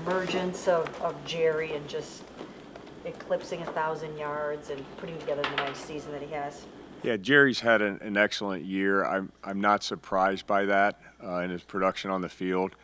emergence of Jerry and just eclipsing 1,000 yards and putting together the nice season that he has? Yeah, Jerry's had an excellent year. I'm not surprised by that in his production on the field.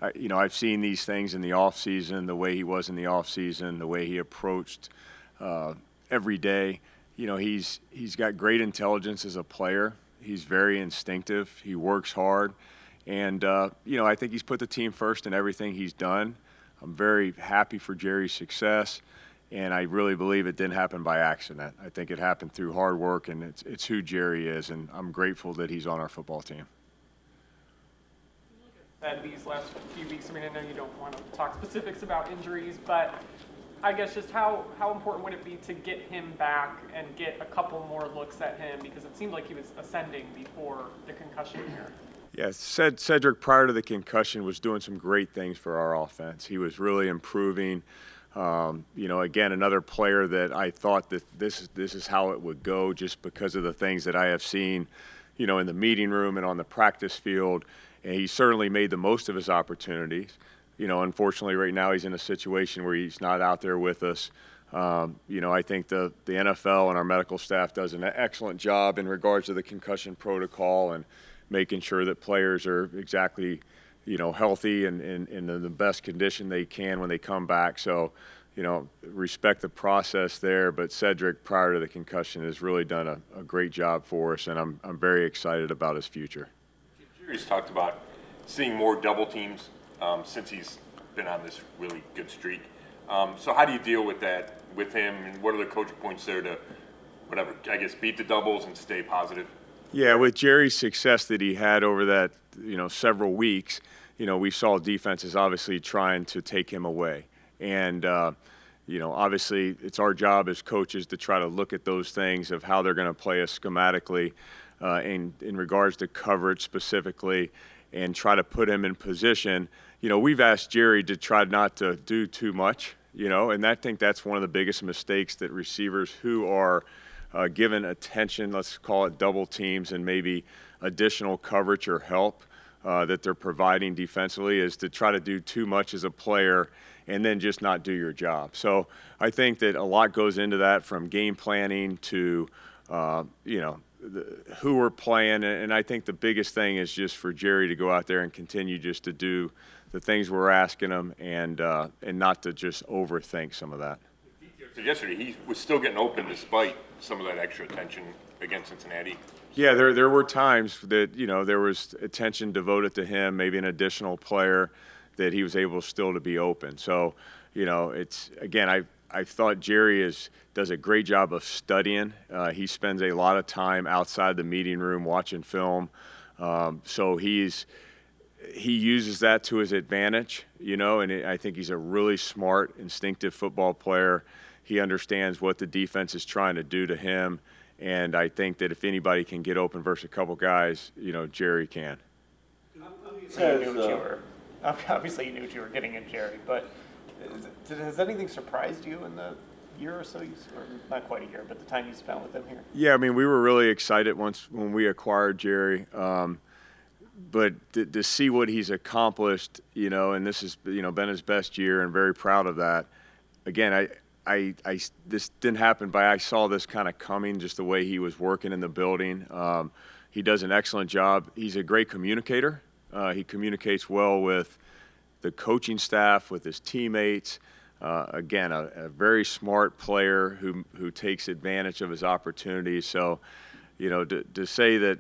I've seen these things in the offseason, the way he was in the offseason, the way he approached every day. He's got great intelligence as a player. He's very instinctive. He works hard. And, I think he's put the team first in everything he's done. I'm very happy for Jerry's success. And I really believe it didn't happen by accident. I think it happened through hard work, and it's who Jerry is, and I'm grateful that he's on our football team. And these last few weeks, I know you don't want to talk specifics about injuries, but I guess just how important would it be to get him back and get a couple more looks at him, because it seemed like he was ascending before the concussion here. Yeah, Cedric, prior to the concussion, was doing some great things for our offense. He was really improving. Again, another player that I thought that this is how it would go, just because of the things that I have seen, in the meeting room and on the practice field. And he certainly made the most of his opportunities. Unfortunately, right now he's in a situation where he's not out there with us. I think the NFL and our medical staff does an excellent job in regards to the concussion protocol and making sure that players are exactly healthy and in the best condition they can when they come back. So, respect the process there. But Cedric, prior to the concussion, has really done a great job for us, and I'm very excited about his future. Jerry's talked about seeing more double teams since he's been on this really good streak. So how do you deal with that with him, and what are the coaching points there to, beat the doubles and stay positive? Yeah, with Jerry's success that he had over that, several weeks, we saw defenses obviously trying to take him away. And, obviously it's our job as coaches to try to look at those things of how they're going to play us schematically in regards to coverage specifically, and try to put him in position. We've asked Jerry to try not to do too much, and I think that's one of the biggest mistakes that receivers who are given attention, let's call it double teams and maybe additional coverage or help that they're providing defensively, is to try to do too much as a player and then just not do your job. So I think that a lot goes into that, from game planning to, who we're playing. And I think the biggest thing is just for Jerry to go out there and continue just to do the things we're asking him, and not to just overthink some of that. So yesterday he was still getting open despite some of that extra attention against Cincinnati. Yeah, there were times that, there was attention devoted to him, maybe an additional player, that he was able still to be open. So, it's, again, I thought Jerry does a great job of studying. He spends a lot of time outside the meeting room watching film. So he uses that to his advantage, and I think he's a really smart, instinctive football player. He understands what the defense is trying to do to him. And I think that if anybody can get open versus a couple guys, Jerry can. Obviously you knew what you were getting in Jerry, but has anything surprised you in the year or so, or not quite a year, but the time you spent with him here? Yeah, we were really excited when we acquired Jerry. But to see what he's accomplished, and this has, been his best year, and very proud of that. Again, this didn't happen I saw this kind of coming, just the way he was working in the building. He does an excellent job. He's a great communicator. He communicates well with the coaching staff, with his teammates. Again, a very smart player who takes advantage of his opportunities. So, to say that,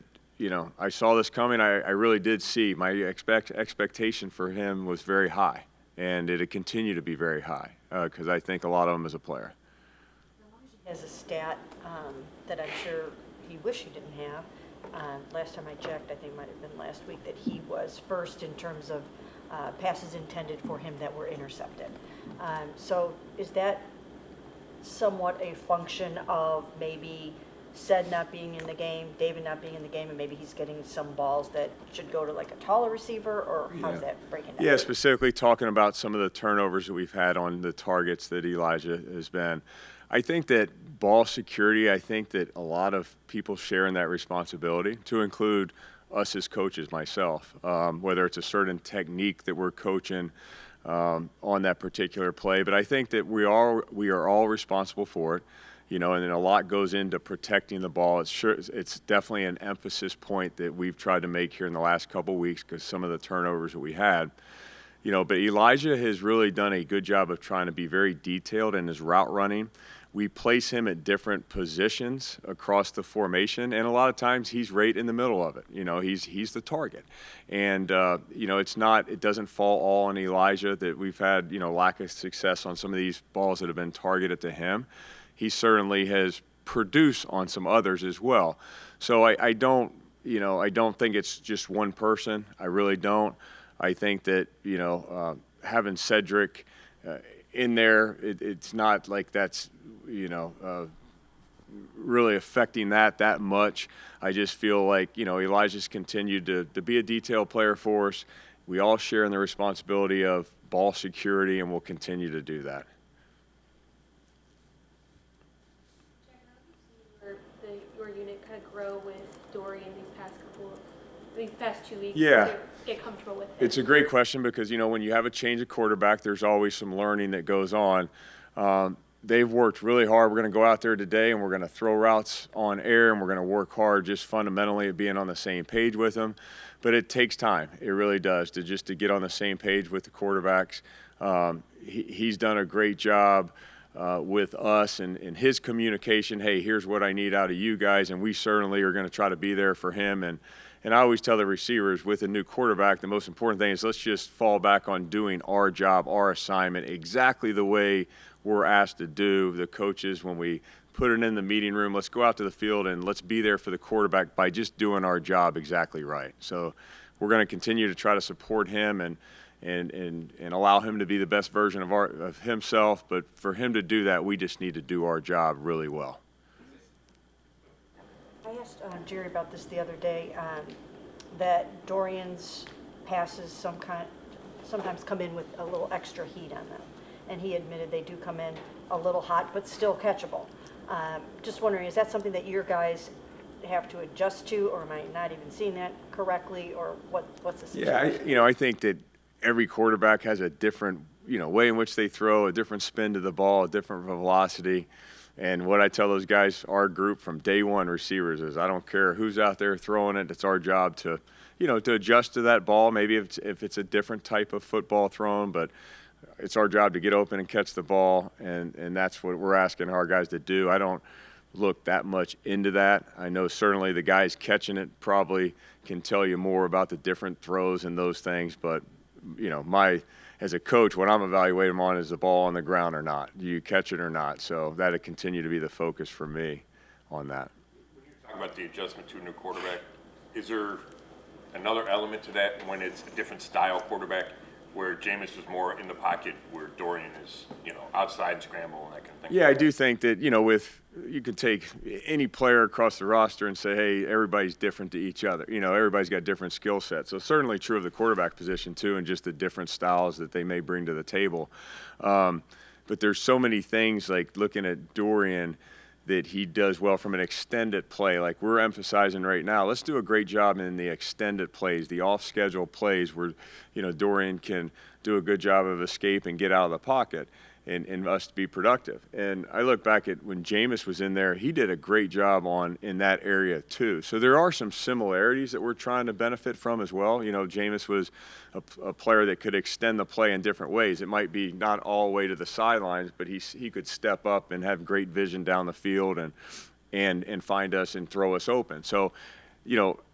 I saw this coming, I really did see. My expectation for him was very high, and it'll continue to be very high, because I think a lot of him as a player. He has a stat that I'm sure he wished he didn't have. Last time I checked, I think it might have been last week, that he was first in terms of passes intended for him that were intercepted. So is that somewhat a function of maybe Ced not being in the game, David not being in the game, and maybe he's getting some balls that should go to like a taller receiver, or how's that breaking down? Yeah, specifically talking about some of the turnovers that we've had on the targets that Elijah has been. I think that ball security, I think that a lot of people share in that responsibility, to include us as coaches, myself, whether it's a certain technique that we're coaching, on that particular play. But I think that we are all responsible for it, and then a lot goes into protecting the ball. It's definitely an emphasis point that we've tried to make here in the last couple of weeks because some of the turnovers that we had. But Elijah has really done a good job of trying to be very detailed in his route running. We place him at different positions across the formation, and a lot of times he's right in the middle of it. He's the target. And, it doesn't fall all on Elijah that we've had, lack of success on some of these balls that have been targeted to him. He certainly has produced on some others as well. So I don't think it's just one person. I really don't. I think that, having Cedric in there, it's not like that's, really affecting that much. I just feel like, Elijah's continued to be a detail player for us. We all share in the responsibility of ball security, and we'll continue to do that. Your unit kind of grow with Dorian these past 2 weeks? Yeah. Get comfortable with it? It's a great question because, when you have a change of quarterback, there's always some learning that goes on. They've worked really hard. We're going to go out there today and we're going to throw routes on air and we're going to work hard just fundamentally at being on the same page with them. But it takes time. It really does to get on the same page with the quarterbacks. He's done a great job with us and his communication. Hey, here's what I need out of you guys. And we certainly are going to try to be there for him. And I always tell the receivers with a new quarterback, the most important thing is let's just fall back on doing our job, our assignment, exactly the way we're asked to do. The coaches, when we put it in the meeting room, let's go out to the field and let's be there for the quarterback by just doing our job exactly right. So we're going to continue to try to support him and allow him to be the best version of himself. But for him to do that, we just need to do our job really well. I asked Jerry about this the other day, that Dorian's passes sometimes come in with a little extra heat on them. And he admitted they do come in a little hot, but still catchable. Just wondering, is that something that your guys have to adjust to, or am I not even seeing that correctly, or what's the situation? Yeah, I think that every quarterback has a different, way in which they throw, a different spin to the ball, a different velocity. And what I tell those guys, our group from day one, receivers, is I don't care who's out there throwing it. It's our job to, to adjust to that ball. Maybe if it's a different type of football thrown, but it's our job to get open and catch the ball, and that's what we're asking our guys to do. I don't look that much into that. I know certainly the guys catching it probably can tell you more about the different throws and those things, but, as a coach, what I'm evaluating them on is the ball on the ground or not. Do you catch it or not? So that'll continue to be the focus for me on that. When you talk about the adjustment to a new quarterback, is there another element to that when it's a different style quarterback, where Jameis was more in the pocket, where Dorian is, outside scramble and that kind of thing? Yeah, I do think that, you can take any player across the roster and say, hey, everybody's different to each other. Everybody's got different skill sets. So certainly true of the quarterback position too, and just the different styles that they may bring to the table. But there's so many things like looking at Dorian that he does well from an extended play. Like we're emphasizing right now, let's do a great job in the extended plays, the off-schedule plays where, Dorian can do a good job of escape and get out of the pocket and us to be productive. And I look back at when Jameis was in there, he did a great job in that area too. So there are some similarities that we're trying to benefit from as well. Jameis was a player that could extend the play in different ways. It might be not all the way to the sidelines, but he could step up and have great vision down the field and find us and throw us open. So,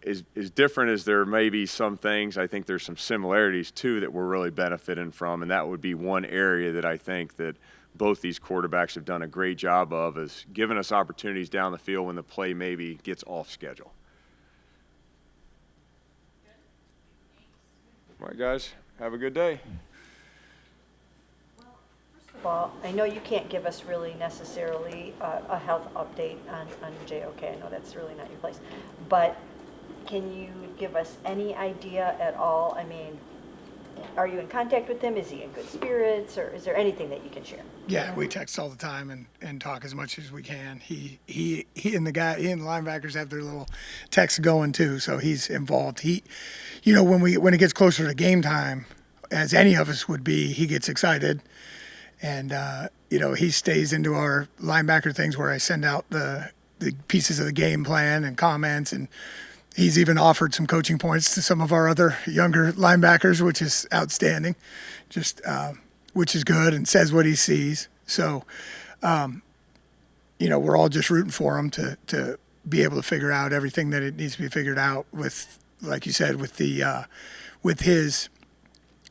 as different as there may be some things, I think there's some similarities too that we're really benefiting from, and that would be one area that I think that both these quarterbacks have done a great job of, is giving us opportunities down the field when the play maybe gets off schedule. All right, guys, have a good day. Well, I know you can't give us really necessarily a health update on JOK. I know that's really not your place. But can you give us any idea at all? I mean, are you in contact with him? Is he in good spirits? Or is there anything that you can share? Yeah, we text all the time and talk as much as we can. He and the linebackers have their little texts going too, so he's involved. When it gets closer to game time, as any of us would be, he gets excited. And, he stays into our linebacker things where I send out the pieces of the game plan and comments. And he's even offered some coaching points to some of our other younger linebackers, which is outstanding, which is good, and says what he sees. So, we're all just rooting for him to be able to figure out everything that it needs to be figured out with, like you said, with his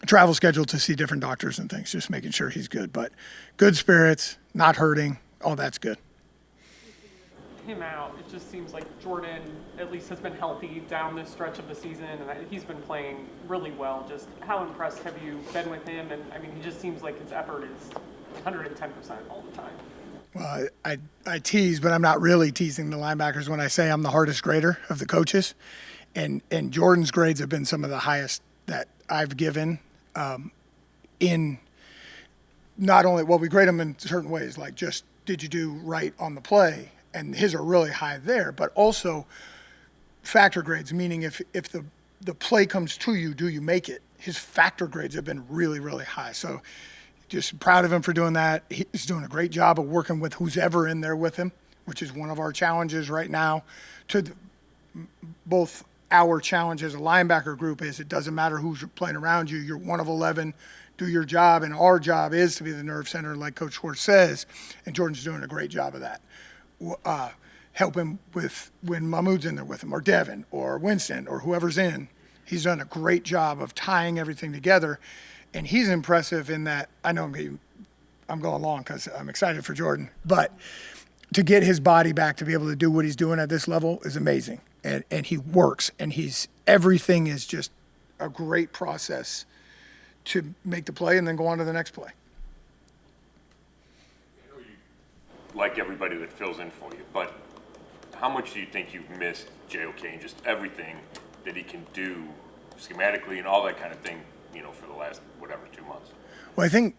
travel schedule to see different doctors and things, just making sure he's good. But good spirits, not hurting, all that's good. Him out, it just seems like Jordan at least has been healthy down this stretch of the season, and he's been playing really well. Just how impressed have you been with him? And I mean, he just seems like his effort is 110% all the time. Well, I tease, but I'm not really teasing the linebackers when I say I'm the hardest grader of the coaches. And Jordan's grades have been some of the highest that I've given in not only, well, we grade them in certain ways, like just did you do right on the play? And his are really high there, but also factor grades, meaning if the play comes to you, do you make it? His factor grades have been really, really high. So just proud of him for doing that. He's doing a great job of working with who's ever in there with him, which is one of our challenges right now. Both our challenge as a linebacker group is it doesn't matter who's playing around you. You're one of 11. Do your job, and our job is to be the nerve center, like Coach Schwartz says, and Jordan's doing a great job of that. Help him with when Mahmoud's in there with him, or Devin, or Winston, or whoever's in. He's done a great job of tying everything together, and he's impressive in that. I know I'm going long because I'm excited for Jordan, but to get his body back to be able to do what he's doing at this level is amazing, and he works, and everything is just a great process to make the play and then go on to the next play. Like everybody that fills in for you, but how much do you think you've missed JOK and just everything that he can do schematically and all that kind of thing, for the last, 2 months? Well, I think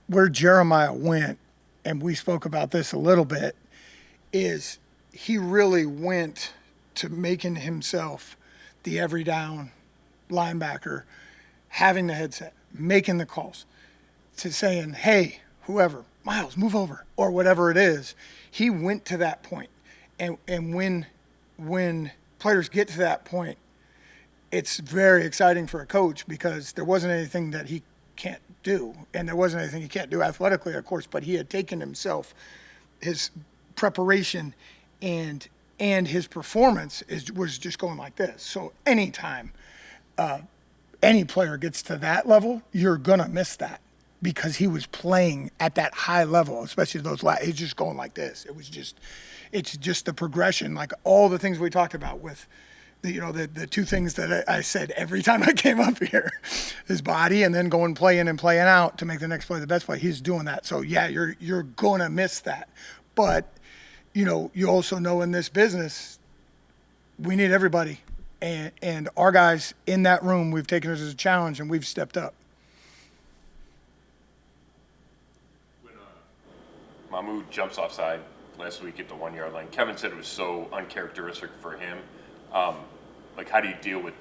where Jeremiah went, and we spoke about this a little bit, is he really went to making himself the every down linebacker, having the headset, making the calls, to saying, hey, whoever, Miles, move over, or whatever it is. He went to that point. And when players get to that point, it's very exciting for a coach because there wasn't anything that he can't do. And there wasn't anything he can't do athletically, of course, but he had taken himself, his preparation and his performance was just going like this. So anytime any player gets to that level, you're going to miss that. Because he was playing at that high level, especially those he's just going like this. It's just the progression, like all the things we talked about with the two things that I said every time I came up here, his body and then going playing and playing out to make the next play the best play. He's doing that. So yeah, you're going to miss that. But, you also know in this business, we need everybody. And our guys in that room, we've taken it as a challenge and we've stepped up. Mahmoud jumps offside last week at the 1 yard line. Kevin said it was so uncharacteristic for him. How do you deal with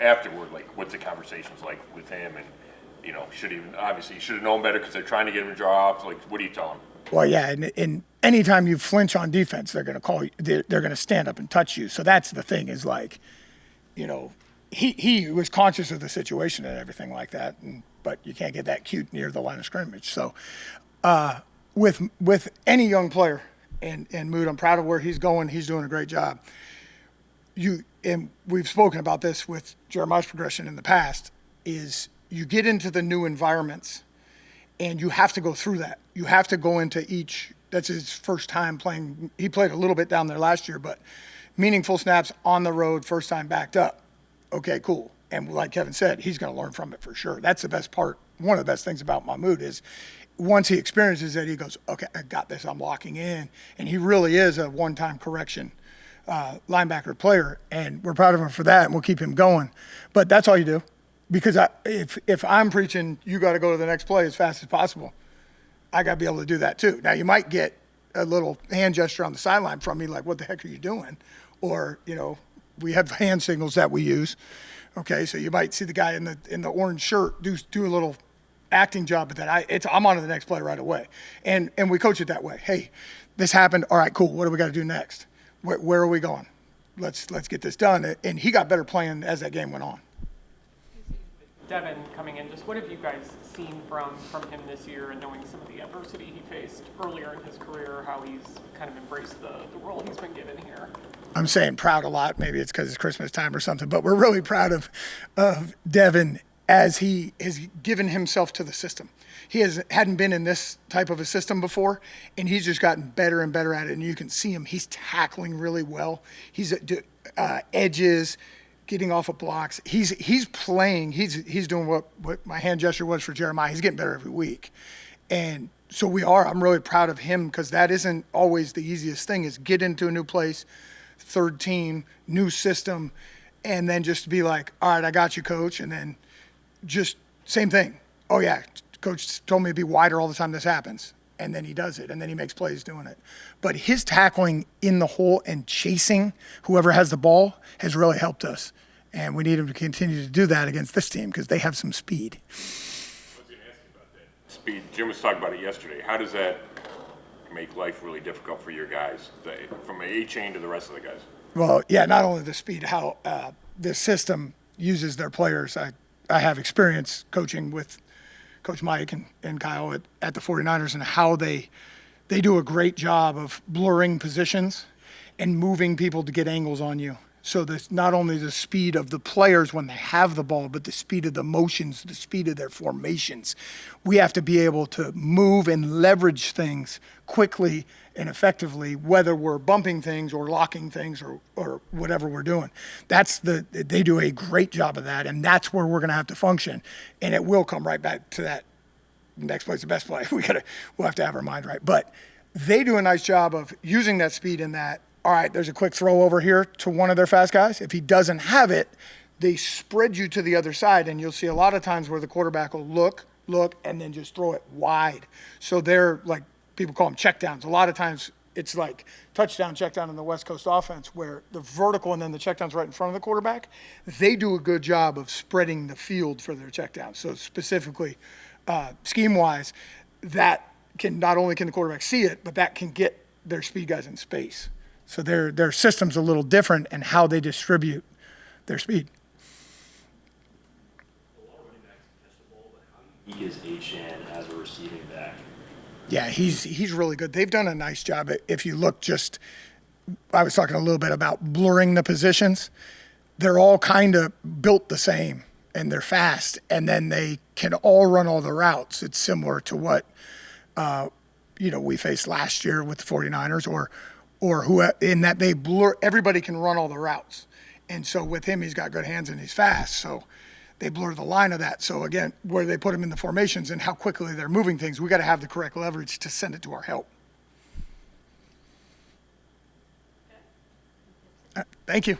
afterward? Like, what's the conversations like with him? And, obviously you should have known better because they're trying to get him to draw off. Like, what do you tell him? Well, yeah, and anytime you flinch on defense, they're going to call you. They're going to stand up and touch you. So that's the thing is he was conscious of the situation and everything like that. But you can't get that cute near the line of scrimmage. So, with any young player, and Mood, I'm proud of where he's going. He's doing a great job. And we've spoken about this with Jeremiah's progression in the past, is you get into the new environments, and you have to go through that. You have to go into each. That's his first time playing. He played a little bit down there last year, but meaningful snaps on the road, first time backed up. Okay, cool. And like Kevin said, he's going to learn from it for sure. That's the best part. One of the best things about Mahmoud is once he experiences it, he goes, okay, I got this. I'm locking in. And he really is a one-time correction linebacker player. And we're proud of him for that, and we'll keep him going. But that's all you do. Because if I'm preaching, you got to go to the next play as fast as possible, I got to be able to do that too. Now, you might get a little hand gesture on the sideline from me, like, what the heck are you doing? Or, we have hand signals that we use Okay, so you might see the guy in the orange shirt do a little acting job, but then I'm on to the next play right away. And we coach it that way. Hey, this happened. All right, cool. What do we got to do next? Where are we going? Let's get this done. And he got better playing as that game went on. Devin coming in, just what have you guys seen from him this year, and knowing some of the adversity he faced earlier in his career, how he's kind of embraced the role he's been given here? I'm saying proud a lot. Maybe it's because it's Christmas time or something, but we're really proud of Devin as he has given himself to the system. He hadn't been in this type of a system before, and he's just gotten better and better at it. And you can see him; he's tackling really well. He's at edges, getting off of blocks. He's playing. He's doing what my hand gesture was for Jeremiah. He's getting better every week, and so we are. I'm really proud of him because that isn't always the easiest thing. Is get into a new place, third team, new system, and then just to be like, all right, I got you, coach, and then just same thing. Oh yeah, coach told me to be wider all the time this happens. And then he does it, and then he makes plays doing it. But his tackling in the hole and chasing whoever has the ball has really helped us. And we need him to continue to do that against this team because they have some speed. I was going to ask you about that. Speed. Jim was talking about it yesterday. How does that make life really difficult for your guys, from A-chain to the rest of the guys? Well, yeah, not only the speed, how this system uses their players. I have experience coaching with Coach Mike and Kyle at the 49ers, and how they do a great job of blurring positions and moving people to get angles on you. So that's not only the speed of the players when they have the ball, but the speed of the motions, the speed of their formations. We have to be able to move and leverage things quickly and effectively, whether we're bumping things or locking things or whatever we're doing. They do a great job of that, and that's where we're going to have to function. And it will come right back to that next play's the best play. We'll have to have our mind right. But they do a nice job of using that speed in that. All right, there's a quick throw over here to one of their fast guys. If he doesn't have it, they spread you to the other side, and you'll see a lot of times where the quarterback will look, and then just throw it wide. So they're like, people call them checkdowns. A lot of times it's like touchdown, checkdown in the West Coast offense where the vertical and then the checkdown's right in front of the quarterback. They do a good job of spreading the field for their checkdowns. So specifically, scheme-wise, that can not only can the quarterback see it, but that can get their speed guys in space. So their system's a little different in how they distribute their speed. He is H-N as a receiving back. Yeah, he's really good. They've done a nice job. If you look I was talking a little bit about blurring the positions. They're all kind of built the same, and they're fast, and then they can all run all the routes. It's similar to what, we faced last year with the 49ers or who, in that they blur, everybody can run all the routes. And so with him, he's got good hands and he's fast. So they blur the line of that. So again, where they put him in the formations and how quickly they're moving things, we got to have the correct leverage to send it to our help. Thank you.